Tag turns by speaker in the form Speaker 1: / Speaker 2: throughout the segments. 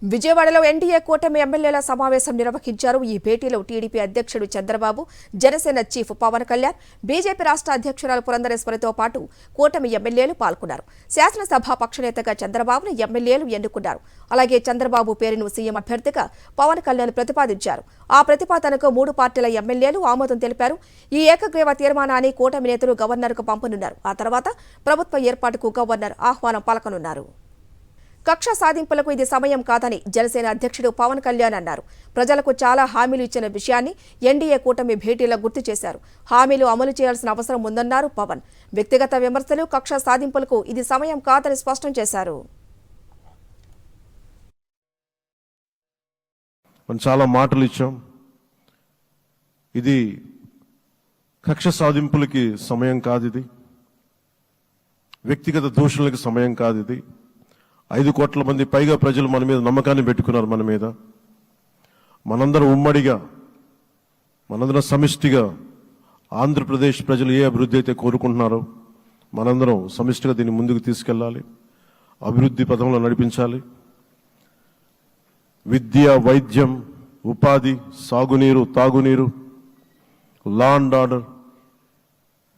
Speaker 1: విజయవాడలో ఎన్డీఏ కూటమి ఎమ్మెల్యేల సమావేశం నిర్వహించారు. ఈ భేటీలో టీడీపీ అధ్యక్షుడు చంద్రబాబు, జనసేన చీఫ్ పవన్ కళ్యాణ్, బీజేపీ రాష్ట్ర అధ్యక్షురాలు పురంధరేశ్వరితో పాటు కూటమి ఎమ్మెల్యేలు పాల్గొన్నారు. శాసనసభ పక్షనేతగా చంద్రబాబును ఎమ్మెల్యేలు ఎన్నుకున్నారు. అలాగే చంద్రబాబు పేరును సీఎం అభ్యర్థిగా పవన్ కళ్యాణ్ ప్రతిపాదించారు. ఆ ప్రతిపాదనకు 3 పార్టీల ఎమ్మెల్యేలు ఆమోదం తెలిపారు. ఈ ఏకగ్రీవ తీర్మానాన్ని కూటమి నేతలు గవర్నర్కు పంపనున్నారు. ఆ తర్వాత ప్రభుత్వ ఏర్పాటుకు గవర్నర్ ఆహ్వానం పలకనున్నారు. కక్ష సాధింపులకు ఇది సమయం కాదని జనసేన అధ్యక్షుడు పవన్ కళ్యాణ్ అన్నారు. ప్రజలకు చాలా హామీలు ఇచ్చిన విషయాన్ని ఎన్డీఏ కూటమి భేటీలో గుర్తు చేశారు. హామీలు అమలు చేయాల్సిన అవసరం ఉందన్నారు పవన్. వ్యక్తిగత విమర్శలు, కక్ష సాధింపులకు ఇది సమయం కాదని స్పష్టం చేశారు.
Speaker 2: చాలా మాటలు ఇచ్చాం. ఇది కక్ష సాధింపులకి సమయం కాదు. ఇది వ్యక్తిగత దూషణలకు సమయం కాదు. ఇది 5 కోట్ల మంది పైగా ప్రజలు మన మీద నమ్మకాన్ని పెట్టుకున్నారు. మన మీద మనందరం ఉమ్మడిగా, మనందరం సమిష్టిగా ఆంధ్రప్రదేశ్ ప్రజలు ఏ అభివృద్ధి అయితే కోరుకుంటున్నారో మనందరం సమిష్టిగా దీన్ని ముందుకు తీసుకెళ్ళాలి, అభివృద్ధి పథంలో నడిపించాలి. విద్య, వైద్యం, ఉపాధి, సాగునీరు, తాగునీరు, లా అండ్ ఆర్డర్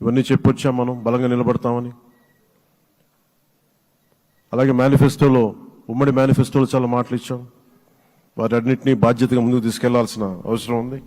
Speaker 2: ఇవన్నీ చెప్పొచ్చాం. మనం బలంగా నిలబడతామని. అలాగే మేనిఫెస్టోలో, ఉమ్మడి మేనిఫెస్టోలో చాలా మాటలు ఇచ్చాం. వాటన్నిటినీ బాధ్యతగా ముందుకు తీసుకెళ్లాల్సిన అవసరం ఉంది.